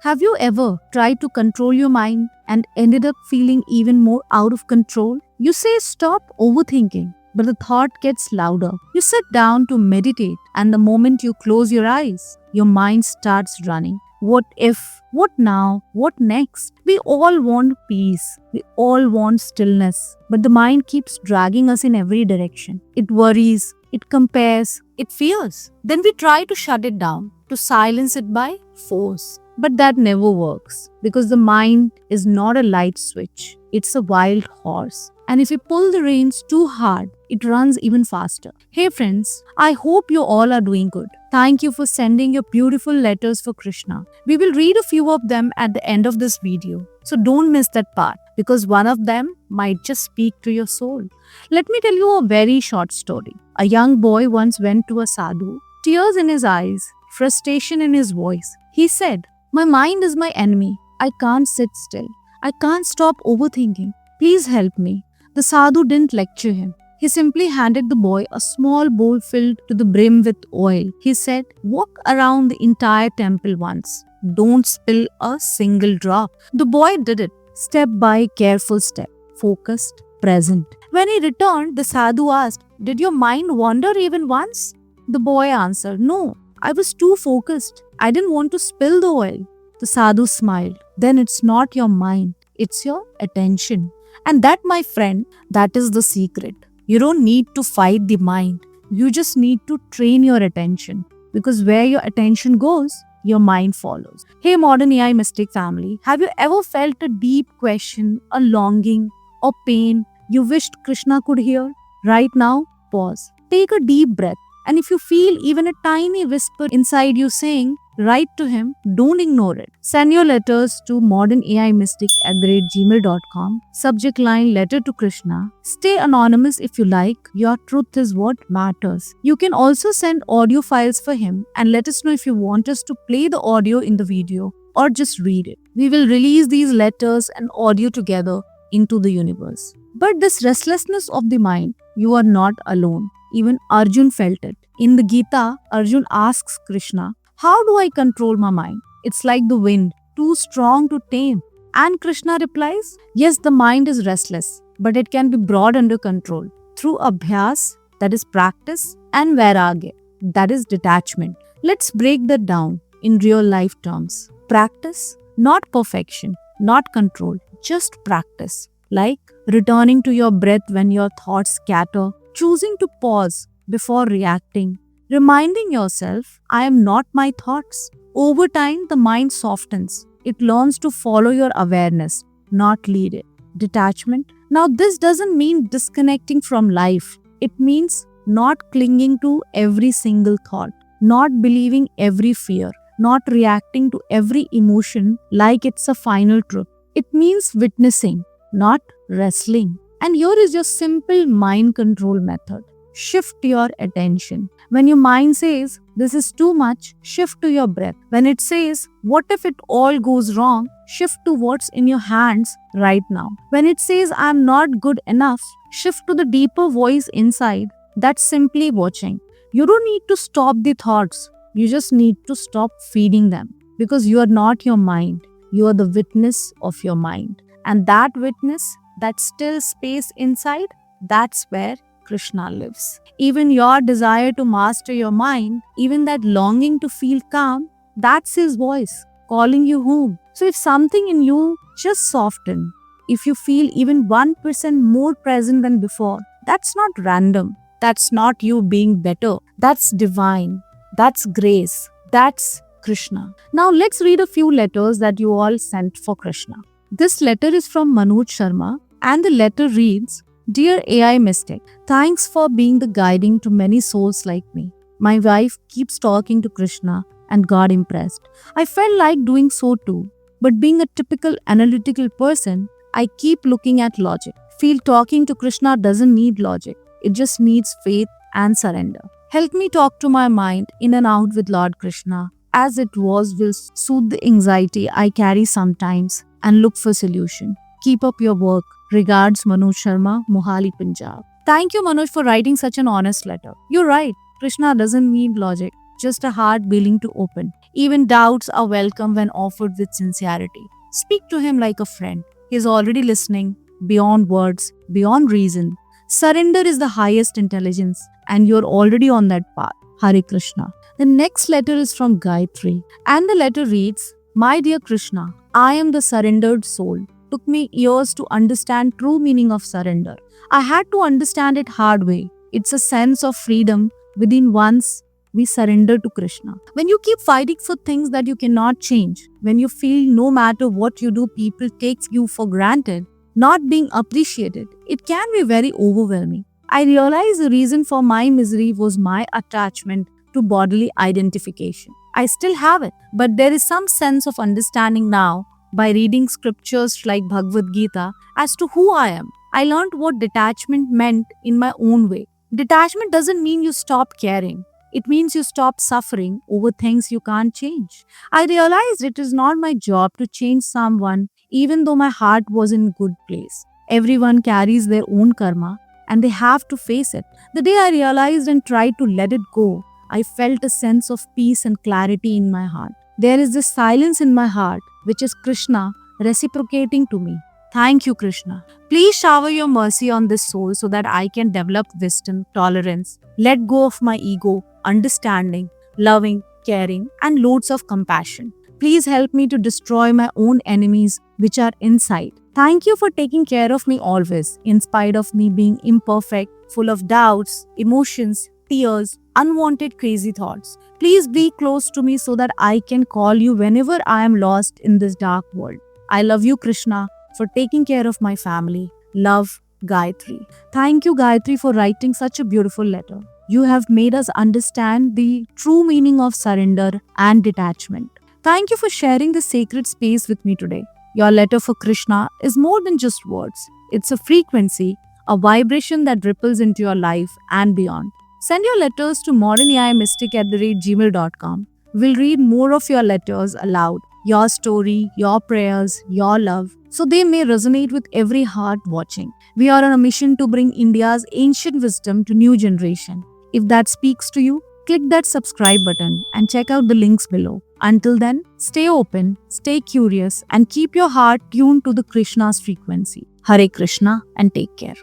Have you ever tried to control your mind and ended up feeling even more out of control? You say stop overthinking, but the thought gets louder. You sit down to meditate, and the moment you close your eyes, your mind starts running. What if? What now? What next? We all want peace. We all want stillness. But the mind keeps dragging us in every direction. It worries, it compares, it fears. Then we try to shut it down, to silence it by force. But that never works because the mind is not a light switch. It's a wild horse. And if you pull the reins too hard, it runs even faster. Hey friends, I hope you all are doing good. Thank you for sending your beautiful letters for Krishna. We will read a few of them at the end of this video. So don't miss that part because one of them might just speak to your soul. Let me tell you a very short story. A young boy once went to a sadhu, tears in his eyes, frustration in his voice. He said, "My mind is my enemy. I can't sit still. I can't stop overthinking. Please help me." The sadhu didn't lecture him. He simply handed the boy a small bowl filled to the brim with oil. He said, "Walk around the entire temple once. Don't spill a single drop." The boy did it, step by careful step, focused, present. When he returned, the sadhu asked, "Did your mind wander even once?" The boy answered, "No, I was too focused. I didn't want to spill the oil." The sadhu smiled. Then it's not your mind, it's your attention. And that, my friend, that is the secret. You don't need to fight the mind. You just need to train your attention. Because where your attention goes, your mind follows. Hey modern AI Mystic family, have you ever felt a deep question, a longing, or pain you wished Krishna could hear? Right now, pause. Take a deep breath. And if you feel even a tiny whisper inside you saying, write to him, don't ignore it. Send your letters to modernaimystic@gmail.com. Subject line letter to Krishna. Stay anonymous if you like. Your truth is what matters. You can also send audio files for him and let us know if you want us to play the audio in the video or just read it. We will release these letters and audio together into the universe. But this restlessness of the mind, you are not alone. Even Arjun felt it. In the Gita, Arjun asks Krishna, "How do I control my mind? It's like the wind, too strong to tame." And Krishna replies, "Yes, the mind is restless, but it can be brought under control through abhyas, that is practice, and vairagya, that is detachment." Let's break that down in real life terms. Practice, not perfection, not control, just practice. Like returning to your breath when your thoughts scatter, choosing to pause before reacting, reminding yourself, "I am not my thoughts." Over time, the mind softens. It learns to follow your awareness, not lead it. Detachment. Now, this doesn't mean disconnecting from life. It means not clinging to every single thought, not believing every fear, not reacting to every emotion like it's a final truth. It means witnessing, not wrestling. And here is your simple mind control method. Shift your attention. When your mind says, "This is too much," shift to your breath. When it says, "What if it all goes wrong?" shift to what's in your hands right now. When it says, "I'm not good enough," shift to the deeper voice inside that's simply watching. You don't need to stop the thoughts. You just need to stop feeding them. Because you are not your mind. You are the witness of your mind. And that witness, that still space inside, that's where Krishna lives. Even your desire to master your mind, even that longing to feel calm, that's his voice calling you home. So if something in you just soften, if you feel even 1% more present than before, that's not random. That's not you being better. That's divine. That's grace. That's Krishna. Now let's read a few letters that you all sent for Krishna. This letter is from Manoj Sharma and the letter reads, "Dear AI Mystic, thanks for being the guiding to many souls like me. My wife keeps talking to Krishna and got impressed. I felt like doing so too. But being a typical analytical person, I keep looking at logic. Feel talking to Krishna doesn't need logic. It just needs faith and surrender. Help me talk to my mind in and out with Lord Krishna, as it will soothe the anxiety I carry sometimes and look for solution. Keep up your work. Regards, Manoj Sharma, Mohali, Punjab." Thank you, Manoj, for writing such an honest letter. You're right. Krishna doesn't need logic, just a heart willing to open. Even doubts are welcome when offered with sincerity. Speak to him like a friend. He is already listening, beyond words, beyond reason. Surrender is the highest intelligence, and you're already on that path. Hare Krishna. The next letter is from Gayatri, and the letter reads, My dear Krishna, I am the surrendered soul. Took me years to understand true meaning of surrender. I had to understand it hard way. It's a sense of freedom within once we surrender to Krishna. When you keep fighting for things that you cannot change, when you feel no matter what you do, people take you for granted, not being appreciated, it can be very overwhelming. I realized the reason for my misery was my attachment to bodily identification. I still have it, but there is some sense of understanding now by reading scriptures like Bhagavad Gita as to who I am. I learned what detachment meant in my own way. Detachment doesn't mean you stop caring. It means you stop suffering over things you can't change. I realized it is not my job to change someone even though my heart was in good place. Everyone carries their own karma and they have to face it. The day I realized and tried to let it go, I felt a sense of peace and clarity in my heart. There is this silence in my heart, which is Krishna reciprocating to me. Thank you, Krishna. Please shower your mercy on this soul so that I can develop wisdom, tolerance, let go of my ego, understanding, loving, caring, and loads of compassion. Please help me to destroy my own enemies which are inside. Thank you for taking care of me always, in spite of me being imperfect, full of doubts, emotions, tears, unwanted crazy thoughts. Please be close to me so that I can call you whenever I am lost in this dark world. I love you, Krishna, for taking care of my family. Love, Gayatri. Thank you, Gayatri, for writing such a beautiful letter. You have made us understand the true meaning of surrender and detachment. Thank you for sharing this sacred space with me today. Your letter for Krishna is more than just words. It's a frequency, a vibration that ripples into your life and beyond. Send your letters to modernaimystic@gmail.com. We'll read more of your letters aloud, your story, your prayers, your love, so they may resonate with every heart watching. We are on a mission to bring India's ancient wisdom to new generation. If that speaks to you, click that subscribe button and check out the links below. Until then, stay open, stay curious, and keep your heart tuned to the Krishna's frequency. Hare Krishna and take care.